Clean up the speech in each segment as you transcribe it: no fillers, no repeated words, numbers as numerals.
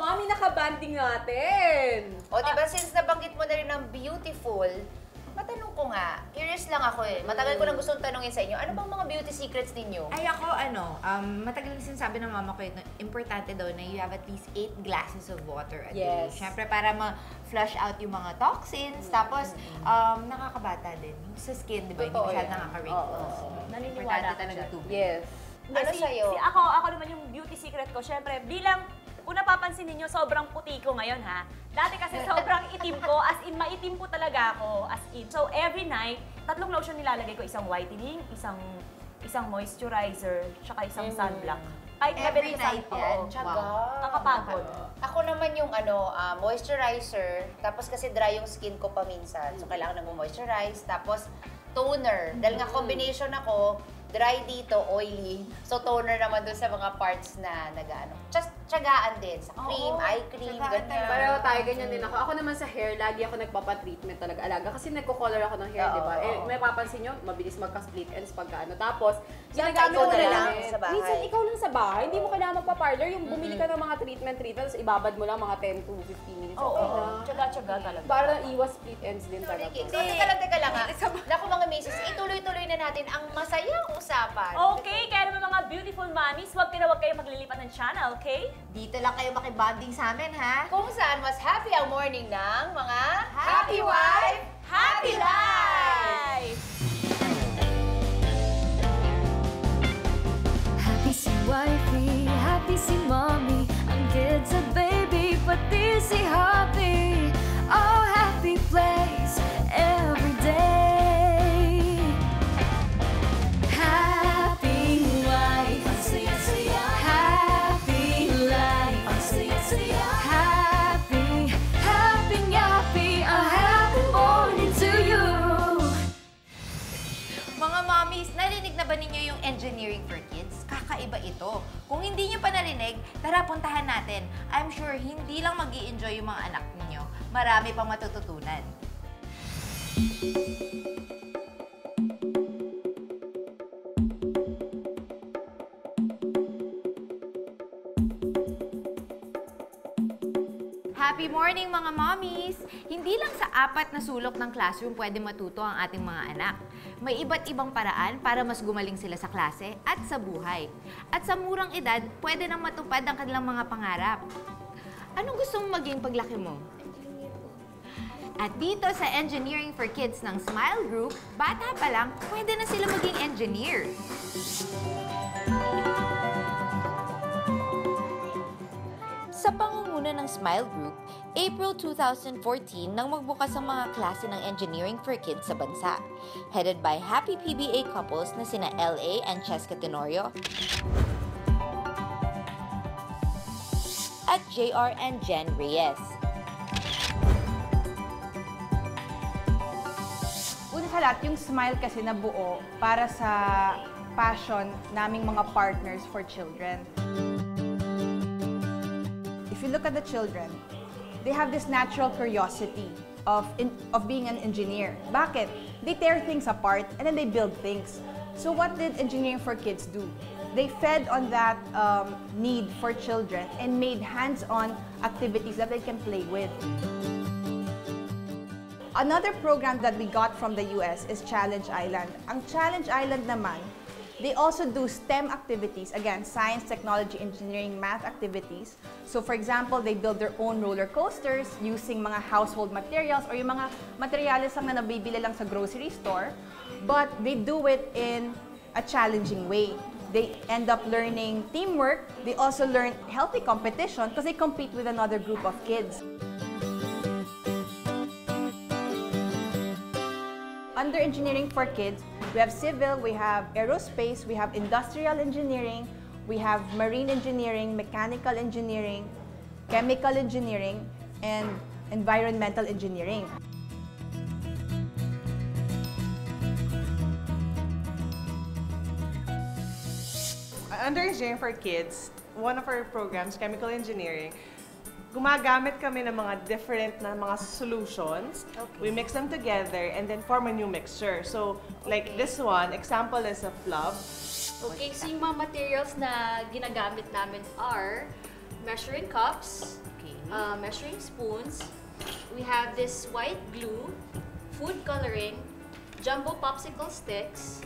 mami, nakabanding natin. O, diba, since nabanggit mo na rin ng beautiful, matanong ko nga, curious lang ako eh. Matagal ko nang gustong tanungin sa inyo, ano bang mga beauty secrets ninyo? Ay ako, matagal na sinasabi ng mama ko yun, importante daw na you have at least 8 glasses of water a day. Siyempre, para ma-flush out yung mga toxins. Tapos, nakakabata din. Sa skin, di ba? Hindi masyadong nakaka-wrinkles. Naniniwala talaga tubig. Yes. Ano sa'yo? Ako naman yung beauty secret ko, syempre, bilang, kung napapansin ninyo, sobrang puti ko ngayon, ha? Dati kasi sobrang itim ko, as in, maitim po talaga ako, as in. So, every night, 3 lotion nilalagay ko, isang whitening, isang moisturizer, tsaka isang sunblock. Kahit Every night yan? Tsaga. Nakapagod. Ako naman yung moisturizer, tapos kasi dry yung skin ko paminsan. So, kailangan nag-moisturize. Tapos, toner. Dahil nga combination ako, dry dito, oily. So, toner naman dun sa mga parts na nag-ano. Just tsagaan din. Sa cream, eye cream, ganyan. Pareho tayo, ganyan din ako. Ako naman sa hair, lagi ako nagpapa-treatment talaga. Alaga. Kasi nagko-color ako ng hair, di ba? Eh, may papansin nyo, mabilis magka-split ends pagka ano. Tapos, ginagamit ko na lang sa bahay. Minsan, ikaw lang sa bahay. Hindi mo kailangan magpa-parlor. Yung bumili ka ng mga treatment, tapos ibabad mo lang mga 10 to 15 minutes. Okay na. Tsaga-tsaga talaga. Para iwas split ends din talaga. So, teka lang ha. Naku mga misis, ituloy-tuloy na natin ang masayang usapan. Okay, kaya naman mga beautiful mommies, huwag kayo maglilipat ng channel, okay? Dito lang kayo makibanding sa amin, ha? Kung saan mas happy ang morning ng mga Happy Wife, Happy Life! Happy si wifey, happy si mommy, ang kids at baby, pati si happy. Oh, happy place every day. Happy life, ang saya-saya. Happy life, ang saya-saya. Happy, happy, a happy morning to you. Mga mommies, narinig na ba ninyo yung Engineering for Kids? Kakaiba ito. Kung hindi nyo pa narinig, tara puntahan natin. I'm sure hindi lang mag-i-enjoy yung mga anak ninyo. Marami pang matututunan. Happy morning mga mommies! Hindi lang sa 4 na sulok ng classroom pwede matuto ang ating mga anak. May iba't ibang paraan para mas gumaling sila sa klase at sa buhay. At sa murang edad, pwede nang matupad ang kanilang mga pangarap. Anong gusto mong maging paglaki mo? At dito sa Engineering for Kids ng Smile Group, bata pa lang, pwede na sila maging engineer. Sa pangunguna ng Smile Group, April 2014 nang magbukas ang mga klase ng Engineering for Kids sa bansa, headed by happy PBA couples na sina LA and Cheska Tenorio at JR and Jen Reyes. Una sa lahat, yung Smile kasi nabuo para sa passion naming mga partners for children. If you look at the children, they have this natural curiosity of being an engineer. Bakit? They tear things apart and then they build things. So what did Engineering for Kids do? They fed on that need for children and made hands-on activities that they can play with. Another program that we got from the US is Challenge Island. Ang Challenge Island naman, they also do STEM activities, again, science, technology, engineering, math activities. So for example, they build their own roller coasters using mga household materials or yung mga materials lang na nabibili lang sa grocery store, but they do it in a challenging way. They end up learning teamwork. They also learn healthy competition because they compete with another group of kids. Under Engineering for Kids, we have civil, we have aerospace, we have industrial engineering, we have marine engineering, mechanical engineering, chemical engineering, and environmental engineering. Under Engineering for Kids, one of our programs, Chemical Engineering, gumagamit kami ng mga different na mga solutions. Okay. We mix them together and then form a new mixture. So, like this one, example is a flub. Okay, so yung mga materials na ginagamit namin are measuring cups, Okay. measuring spoons. We have this white glue, food coloring, jumbo popsicle sticks,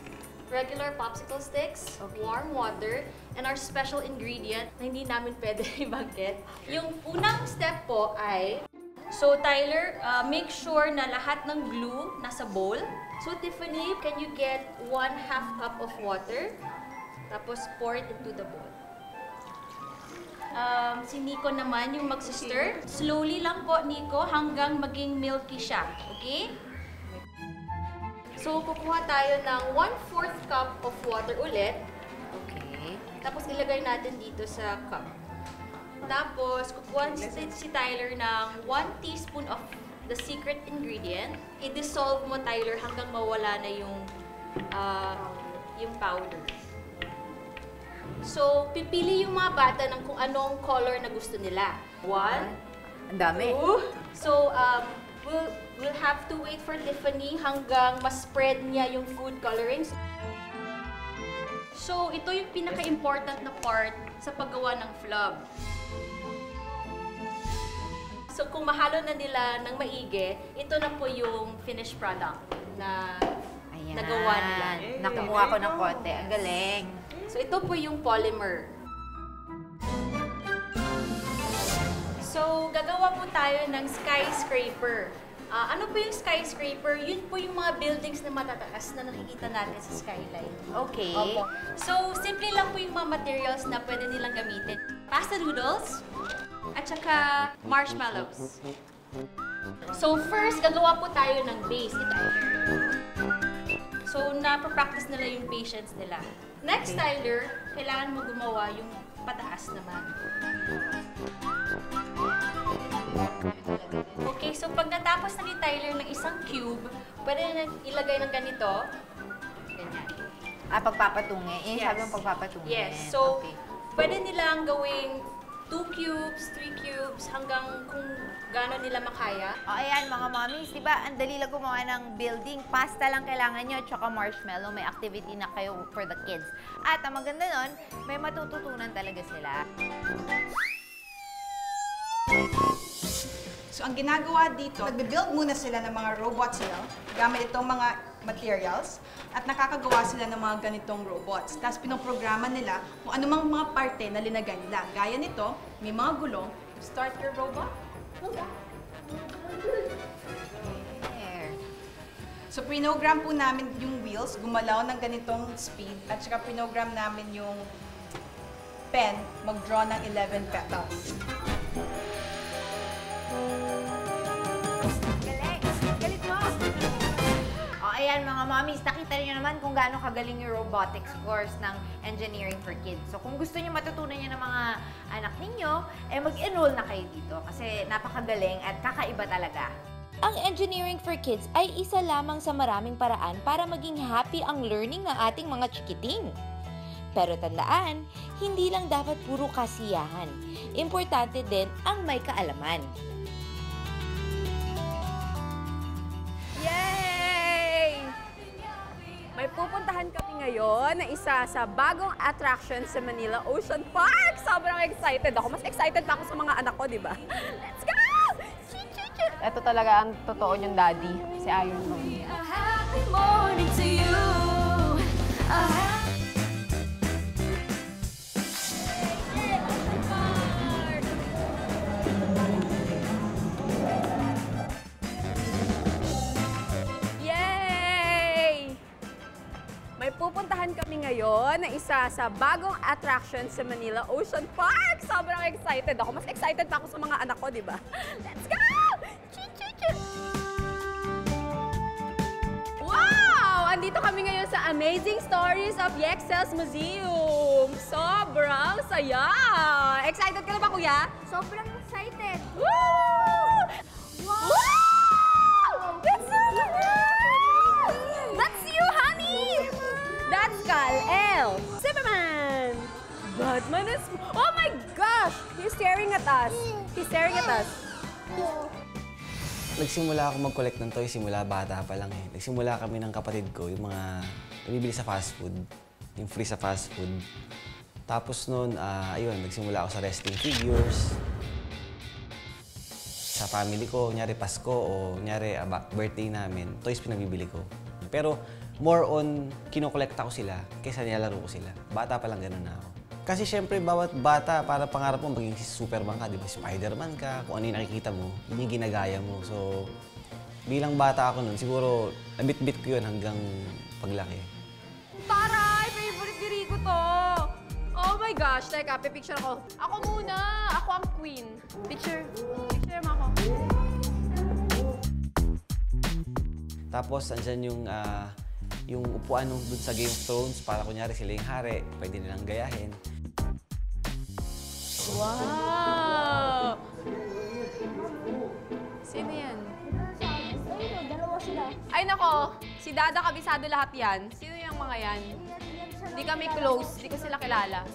regular popsicle sticks, warm water, and our special ingredient na hindi namin pwede ibangkit. Yung unang step po ay, so Tyler, make sure na lahat ng glue nasa bowl. So Tiffany, can you get 1/2 cup of water? Tapos pour it into the bowl. Si Nico naman yung mag-stir. Slowly lang po, Nico, hanggang maging milky siya. Okay? So, kukuha tayo ng 1/4 cup of water ulit. Okay. Tapos, ilagay natin dito sa cup. Tapos, kukuha si Tyler ng 1 teaspoon of the secret ingredient. I-dissolve mo, Tyler, hanggang mawala na yung powder. So, pipili yung mga bata ng kung anong color na gusto nila. 1, Ang dami. 2. So, we'll have to wait for Tiffany hanggang ma-spread niya yung food colorings. So, ito yung pinaka-important na part sa paggawa ng flub. So, kung mahalo na nila ng maigi, ito na po yung finished product na Ayan. nagawa nila. Nakumuha ko ng konti. Ang galing. So, ito po yung polymer. So, gagawa po tayo ng skyscraper. Ano po yung skyscraper? Yun po yung mga buildings na matataas na nakikita natin sa skyline. Okay. Opo. So, simple lang po yung mga materials na pwede nilang gamitin. Pasta noodles, at saka marshmallows. So, first, gagawa po tayo ng base. So, napapractice nila yung patience nila. Next, Tyler, kailangan mo gumawa yung pataas naman. Okay, so pag natapos na ni Tyler ng isang cube, pwede na ilagay ng ganito. Ganyan. Pagpapatungi. Yung Yes. sabi mong pagpapatungi. Yes, so Okay. pwede nilang gawing 2 cubes, 3 cubes, hanggang kung gaano nila makaya. O ayan mga mommies, di ba? Ang dali lang gumawa ng building. Pasta lang kailangan nyo, tsaka marshmallow. May activity na kayo for the kids. At ang maganda nun, may matututunan talaga sila. So, ang ginagawa dito, nagbe-build muna sila ng mga robots nila gamit itong mga materials at nakakagawa sila ng mga ganitong robots. Tapos pinoprograma nila kung anumang mga parte na linagay nila. Gaya nito, may mga gulong. Start your robot. There. So, pinogram po namin yung wheels, gumalaw ng ganitong speed, at saka pinogram namin yung pen, mag-draw ng 11 petals. Galing! Galing mo! O ayan mga mommies, nakita niyo naman kung gaano kagaling yung robotics course ng Engineering for Kids. So kung gusto niyo matutunan niyo ng mga anak ninyo, mag-enroll na kayo dito kasi napakagaling at kakaiba talaga. Ang Engineering for Kids ay isa lamang sa maraming paraan para maging happy ang learning ng ating mga chikiting. Pero tandaan, hindi lang dapat puro kasiyahan. Importante din ang may kaalaman. Yay! May pupuntahan kami ngayon na isa sa bagong attraction sa Manila Ocean Park. Sobrang excited ako. Mas excited pa ako sa mga anak ko, di ba? Let's go! Ito talaga ang totoo niyong daddy, si Iron Man. A happy morning to you. A happy Yay! May pupuntahan kami ngayon na isa sa bagong attraction sa Manila Ocean Park. Sobrang excited ako. Mas excited pa ako sa mga anak ko, di ba? Let's go! Wow! Andito kami ngayon sa Amazing Stories of Yexcel's Museum. Sobrang saya! Excited ka na ba, kuya? Sobrang excited. Woo! Wow! That's so cool! That's you, honey! That's Kal-El. Superman! Batman is... Oh my gosh! He's staring at us. He's staring at us. Nagsimula ako mag-collect ng toys simula bata pa lang eh. Nagsimula kami ng kapatid ko, yung mga nabibili sa fast food, yung free sa fast food. Tapos noon, ayun, nagsimula ako sa wrestling figures. Sa family ko, nyari Pasko o nyari birthday namin, toys pinabibili ko. Pero more on, kinokolekta ko sila kaysa nilalaro ko sila. Bata pa lang ganun na ako. Kasi syempre, bawat bata, para pangarap mo maging si Superman ka, di ba? Spider-Man ka, kung ano yung nakikita mo, yun yung ginagaya mo. So, bilang bata ako nun, siguro, nabit-bit ko yun hanggang paglaki. Taray! Favorite ni Rico to! Oh my gosh! Teka, pipicture ako. Ako muna! Ako ang queen. Picture. Picture mo ako. Tapos, andyan yung upuan nung dun sa Game of Thrones, para kunyari sila yung hari, pwede nilang gayahin. Wow! Sino yan? Ay nako, si Dada kabisado lahat yan. Sino yung mga yan? Hindi kami close, hindi ko sila kilala.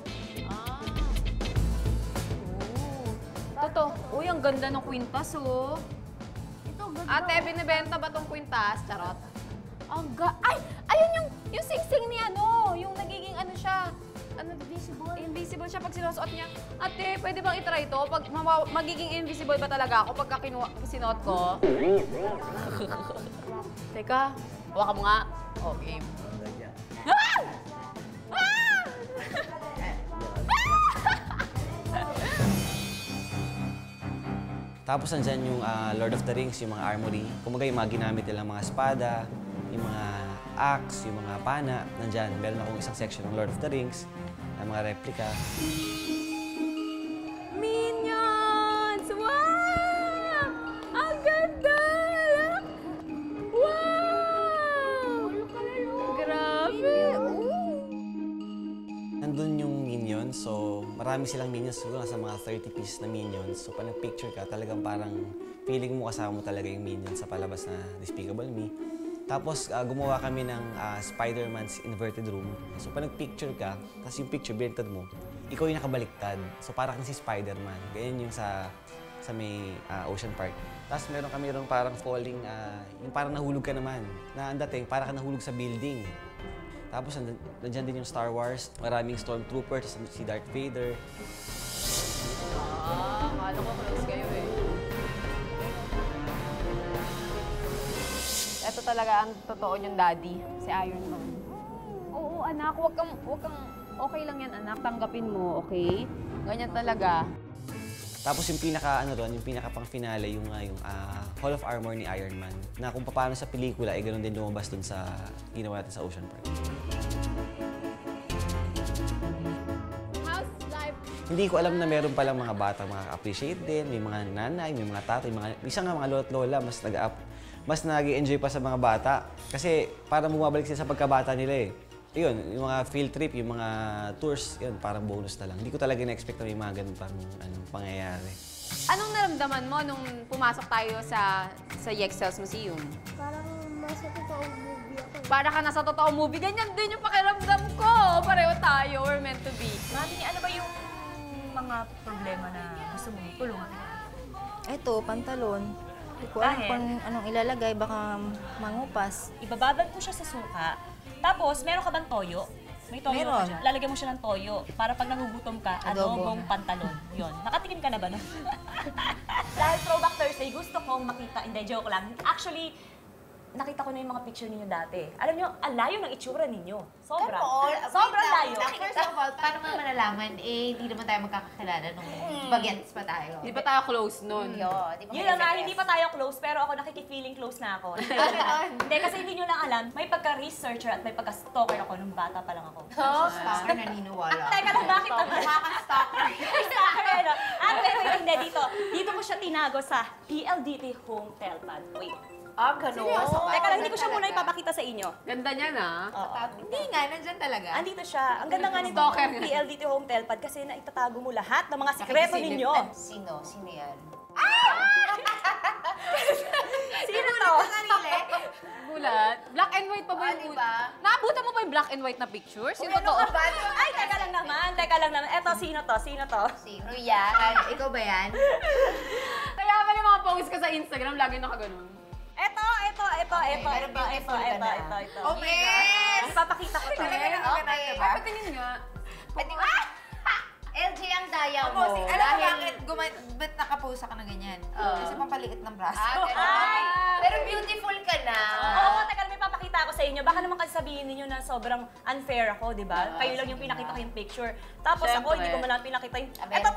Totoo. Uy, ang ganda ng kwintas, oh. Ate, binibenta ba tong kwintas? Charot. Ay! Ayun yung sing-sing ni ano, yung nagiging ano siya. Invisible? Invisible siya pag sinusuot niya. Ate, pwede bang itry ito? Pag magiging invisible ba talaga ako pagka sinuot ko? Teka, hawakan mo nga. Okay. Ah! Ah! Tapos nandyan yung Lord of the Rings, yung mga armory. Kumbaga yung mga ginamit nilang mga espada, yung mga axe, yung mga pana, nandyan. Meron akong isang section ng Lord of the Rings, ng mga replika. Minions! Wow! Ang ganda! Wow! Grabe! Nandun yung minions, so marami silang minions, siguro nasa mga 30 pieces na minions. So pag nag-picture ka, talagang parang feeling mo kasama mo talaga yung minions sa palabas na Despicable Me. Tapos gumawa kami ng Spider-Man's inverted room. So pag nag-picture ka, tapos yung picture binigtad mo, ikaw yung nakabaliktad. So parang si Spider-Man. Ganyan yung sa may Ocean Park. Tapos meron kami rin parang falling, yung parang nahulog ka naman. Na ang dating, parang ka nahulog sa building. Tapos nandiyan din yung Star Wars, maraming Stormtroopers, si Darth Vader. Akala ko close kayo eh. Ito talaga ang totoo niyong daddy, si Iron Man. Oo, anak, wag kang, okay lang yan, anak. Tanggapin mo, okay? Ganyan talaga. Tapos yung yung pinaka pang finale, yung Hall of Armor ni Iron Man. Na kung paano sa pelikula, ganun din lumabas dun sa ginawa natin sa Ocean Park. How's life? Hindi ko alam na meron palang mga bata makaka-appreciate din. May mga nanay, may mga tatay, minsan nga mga lolo't lola, mas nag-enjoy pa sa mga bata. Kasi parang bumabalik sila sa pagkabata nila eh. Yun, yung mga field trip, yung mga tours, yun, parang bonus na lang. Hindi ko talaga na-expect na may mga ganun pang pangyayari. Anong naramdaman mo nung pumasok tayo sa Yexcel's Museum? Parang nasa totoong movie ako. Para ka nasa totoong movie. Ganyan din yung pakiramdam ko. Pareho tayo. We're meant to be. Mami, ano ba yung mga problema na gusto mong tulungan? Eto, pantalon. Hindi ko alam kung anong ilalagay, baka mangupas. Ibababad mo siya sa suka. Tapos, meron ka bang toyo? May toyo Meron. ka dyan. Lalagyan mo siya ng toyo para pag nagugutom ka, adobong pantalon. Yun. Nakatikim ka na ba nun? Dahil Throwback Thursday, gusto kong makita. Hindi, joke lang. Actually, nakita ko na yung mga picture ninyo dati. Alam nyo, ang layo ng itsura ninyo. Sobra. Sobrang layo. First of all, paano nga malalaman? Hindi naman tayo magkakakilala nung bagets pa tayo. Hindi pa tayo close nun. Yun lang nga, hindi pa tayo close, pero ako nakiki-feeling close na ako. Hindi, kasi hindi nyo lang alam, may pagka-researcher at may pagka-stalker ako nung bata pa lang ako. Stalker, naniniwala. Teka lang, bakit ako? Nakaka-stalker. Pero, pero hindi, dito ko siya tinago sa PLDT Home Telpad. Wait. Ganun. Teka lang, hindi ko siya muna ipapakita sa inyo. Ganda niya na. Hindi nga, nandyan talaga. Andito siya. Ang ganda nga nito Stalker nga. PLDT Home Telpad kasi naitatago mo lahat ng mga sikreto ninyo. Sino? Sino yan? Sino to? Gulat. Black and white pa ba yung Naabutan mo ba yung black and white na pictures? Yung totoo? Ay, teka lang naman. Eto, sino to? Sino yan? Ikaw ba yan? Kaya pala yung mga posts ka sa Instagram, lagi nakaganon. Ito. Oh my God! Ipapakita ko to. Ay, patingin nga. ang daya mo. Alam mo bakit ba't nakaposa ka na ganyan? Kasi pampaliit ng braso. Pero beautiful ka na. Oo, teka, may papakita ako sa inyo. Baka naman kasi sabihin ninyo na sobrang unfair ako, di ba? Kayo lang yung pinakita ko yung picture. Tapos ako, hindi ko man lang pinakita yung... Eto,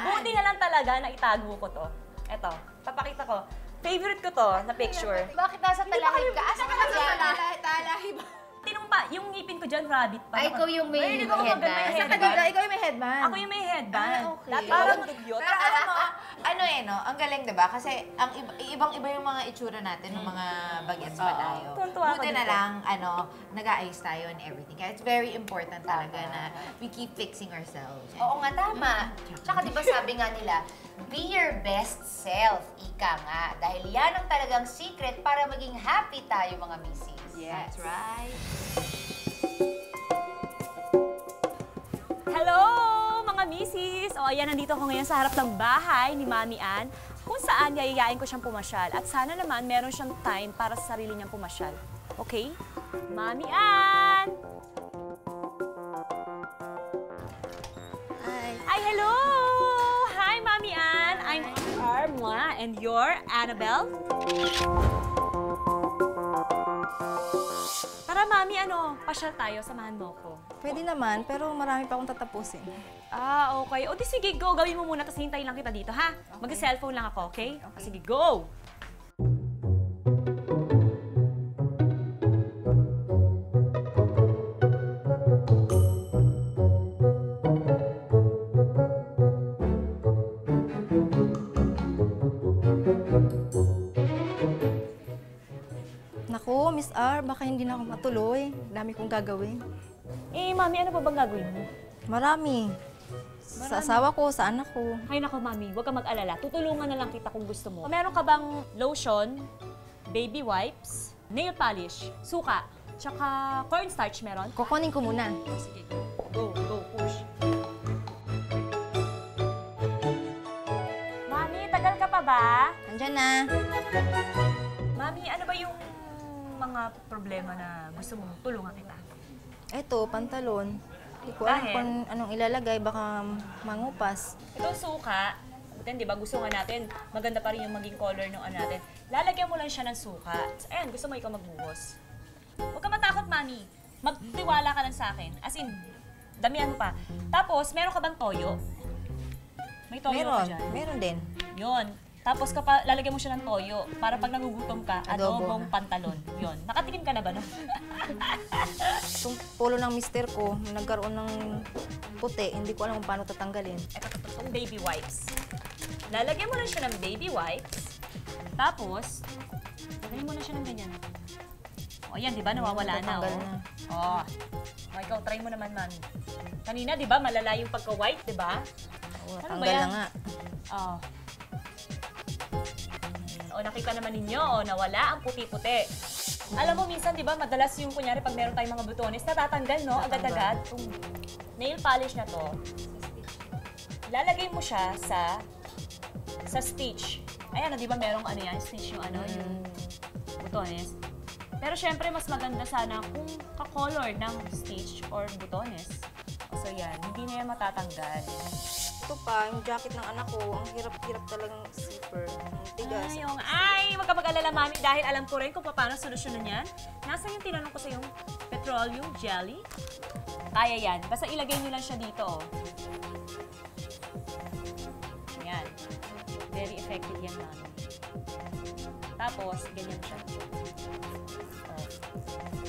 buti na lang talaga na itago ko to. Eto, papakita ko. Favorite ko to na picture. Bakit nasa talahib ka? Asa ka na dyan? Talahib. Tinong pa, yung ngipin ko dyan, rabbit pa. Ay, ikaw yung may Ay, hindi ko maganda yung headband. headband. Ikaw yung may headband. Ako yung may headband. Okay. Parang dugyot. Pero alam mo, no? Ang galing, diba? Kasi ang ibang-iba yung mga itsura natin ng mga bagets pa tayo. Tuntua ako Buti na dito. lang, nag-aayos tayo and everything. Kaya it's very important talaga na we keep fixing ourselves. Oo nga, tama. Tsaka di ba sabi nga nila, be your best self, ika nga. Dahil yan ang talagang secret para maging happy tayo mga misis. That's right. Hello, mga misis! O, ayan, nandito ako ngayon sa harap ng bahay ni Mami Ann, kung saan yayayain ko siyang pumasyal. At sana naman meron siyang time para sa sarili niyang pumasyal. Okay? Mami Ann! Hi, hello! Hi, Mami Ann! I'm Armwa, and you're Annabelle? Tara, Mami, pasyal tayo, samahan mo ko. Pwede naman, pero marami pa akong tatapusin. Okay. O di sige, go. Gawin mo muna, tapos hintayin lang kita dito, ha? Mag-cellphone lang ako, okay? Sige, go! Naku, Miss R, baka hindi na ako matuloy. Dami kong gagawin. Mami, ano pa bang gagawin mo? Marami. Sa asawa ko, sa anak ko. Ay, nako, Mami, huwag ka mag-alala. Tutulungan na lang kita kung gusto mo. Meron ka bang lotion, baby wipes, nail polish, suka, tsaka cornstarch meron? Kukunin ko muna. Sige, go, push. Mami, tagal ka pa ba? Andyan na. Mami, ano ba yung mga problema na gusto mong tulungan kita? Eto, pantalon. Hindi ko alam Dahil? kung anong ilalagay, baka mangupas. Ito suka, di ba gusto nga natin, maganda pa rin yung maging color ng ano natin. Lalagyan mo lang siya ng suka. Ayan, gusto mo ikaw magbuhos. Huwag ka matakot, Mami. Magtiwala ka lang sa akin. As in, damihan mo pa. Tapos, meron ka bang toyo? May toyo ka dyan? Meron din. Yun. Tapos lalagyan mo siya ng toyo para pag nagugutom ka, adobong pantalon. Yun. Nakatikim ka na ba, no? Itong polo ng mister ko, nagkaroon ng puti. Hindi ko alam kung paano tatanggalin. Itong baby wipes. Lalagyan mo lang siya ng baby wipes. Tapos, lagyan mo na siya ng ganyan. O, yan, di ba? Nawawala na, Tatanggal oh. na. Oh. O, ikaw, try mo naman, Mami. Kanina, di ba? Malala yung pagka-white, di ba? Oo, Ano ba tanggal yan? na nga. Oh. O, nakita naman ninyo, nawala ang puti-puti. Alam mo, minsan, di ba, madalas yung, kunyari, pag meron tayong mga butones, natatanggal, no? Agad-agad. Itong nail polish na to, lalagay mo siya sa stitch. Ayan, di ba, merong ano yan, stitch yung ano, yung butones. Pero syempre, mas maganda sana kung ka-color ng stitch or butones. So yan, hindi na yan matatanggal. Ito pa, yung jacket ng anak ko, ang hirap-hirap talagang zipper. Ang tigas. Huwag ka mag-alala, Mami, dahil alam ko rin kung paano solusyonan yan. Nasaan yung tinanong ko sa yung petroleum jelly? Kaya yan. Basta ilagay nyo lang siya dito, oh. Yan. Very effective yan, Mami. Tapos, ganyan siya. Oh.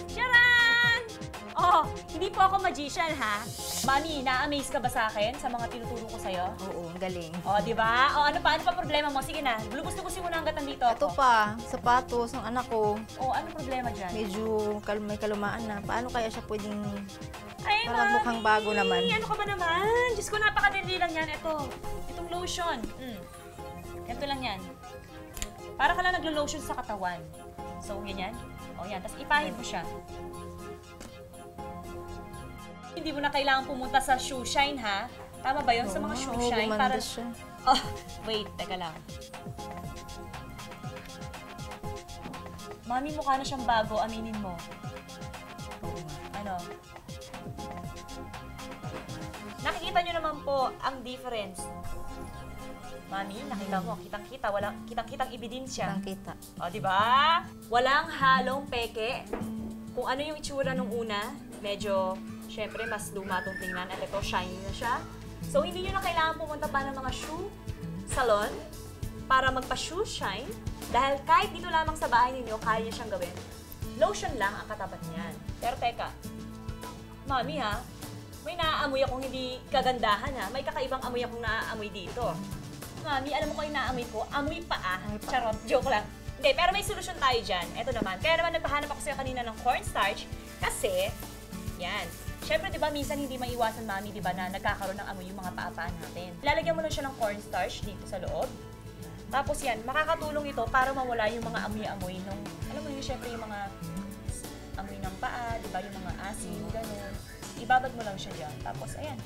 Charan! Oh, hindi po ako magician, ha? Mami, na-amaze ka ba sa akin sa mga tinuturo ko sa'yo? Oo, ang galing. Oh, di ba? Oh, ano pa problema mo? Sige na, lubos-lubusin mo na hanggat nandito Ito ako. pa, sapatos ng anak ko, Oh, anong problema dyan? medyo may kalumaan na. Paano kaya siya pwedeng Ay, parang Mami! mukhang bago naman? Ano ka ba naman? Diyos ko, napakadali lang yan. Itong lotion. Ito lang yan. Para ka lang naglo-lotion sa katawan. So, ganyan. O, yan. Tapos ipahid mo siya. Hindi mo na kailangan pumunta sa shoe shine, ha? Tama ba yun? Sa mga shoe shine? gumanda siya. Oh, wait. Teka lang. Mami, mukha na siyang bago. Aminin mo. Ano? Nakikita makikita nyo naman po ang difference. Mami, nakita mo, kitang-kita, kitang-kitang ebidensya. Kitang-kita. O, di ba? Walang halong peke. Kung ano yung itsura nung una, medyo, syempre, mas luma itong tingnan at ito, shiny na siya. So, hindi nyo na kailangan pumunta pa ng mga shoe salon para magpa-shoe shine. Dahil kahit dito lamang sa bahay ninyo, kaya nyo siyang gawin. Lotion lang ang katapat niyan. Pero teka, Mami ha, may naaamoy akong hindi kagandahan ha. May kakaibang amoy akong naaamoy dito. Mami, alam mo ko yung naamoy ko? Amoy paa. Charot, joke lang. Hindi, pero may solusyon tayo dyan. Ito naman. Kaya naman nagpahanap ako sa'yo kanina ng cornstarch kasi, yan. Siyempre, di ba, minsan hindi maiwasan, Mami, di ba, na nagkakaroon ng amoy yung mga paa-paan natin. Lalagyan mo lang siya ng cornstarch dito sa loob. Tapos yan, makakatulong ito para mawala yung mga amoy-amoy nung, alam mo yun, siyempre yung mga amoy ng paa, di ba, yung mga asin, gano'n. Ibabad mo lang siya dyan. Tapos, ayan.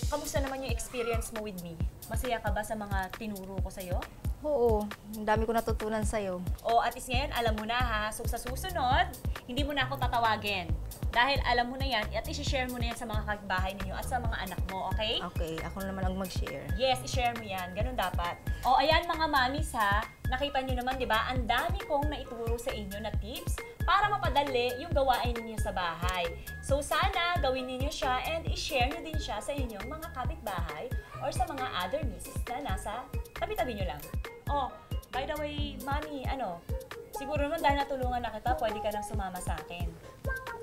Kamusta naman yung experience mo with me? Masaya ka ba sa mga tinuro ko sa'yo? Oo, ang dami ko natutunan sa'yo. O at least ngayon, alam mo na ha. So sa susunod, hindi mo na ako tatawagin. Dahil alam mo na yan at isi-share mo na yan sa mga kapitbahay ninyo at sa mga anak mo, okay? Okay, ako naman ang mag-share. Yes, i-share mo yan. Ganun dapat. O ayan mga mamis ha, nakita nyo naman, di ba? Ang dami kong naituro sa inyo na tips para mapadali yung gawain ninyo sa bahay. So sana gawin ninyo siya and i-share nyo din siya sa inyong mga kapitbahay or sa mga other nieces na nasa tabi-tabi nyo lang. Oh, by the way, Mami, siguro naman dahil natulungan na kita, pwede ka nang sumama sa akin.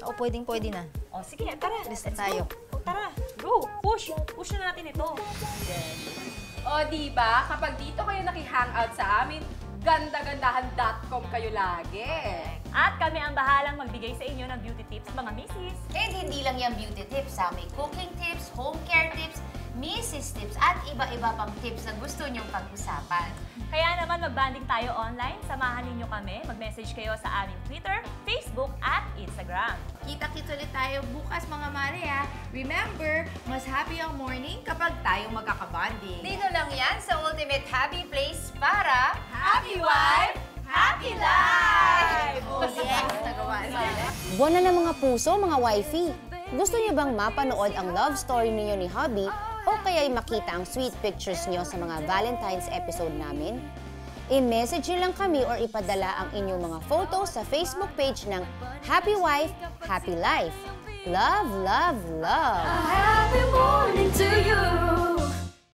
Oo, pwedeng-pwede na. Oh, sige, tara. Lista tayo. Go. Oh, tara, go. Push. Push na natin ito. O, diba? Kapag dito kayo naki-hangout sa amin, ganda-gandahan.com kayo lagi. At kami ang bahalang magbigay sa inyo ng beauty tips, mga misis. And hindi lang yung beauty tips, ha? May cooking tips, home care tips, misis tips, at iba-iba pang tips na gusto nyong pag-usapan. Kaya naman mag-banding tayo online, samahan ninyo kami, mag-message kayo sa aming Twitter, Facebook, at Instagram. Kita-kits ulit tayo bukas mga mare ha. Remember, mas happy ang morning kapag tayo magkakabanding. Dito lang yan sa Ultimate Happy Place para Happy Wife, Happy Life! Oh yes, nagawa na. Buwan na ng mga puso, mga wifey. Gusto niyo bang mapanood ang love story niyo ni hubby o kaya'y makita ang sweet pictures niyo sa mga Valentine's episode namin? I-message niyo lang kami or ipadala ang inyong mga photos sa Facebook page ng Happy Wife, Happy Life. Love, love, love! Happy morning to you.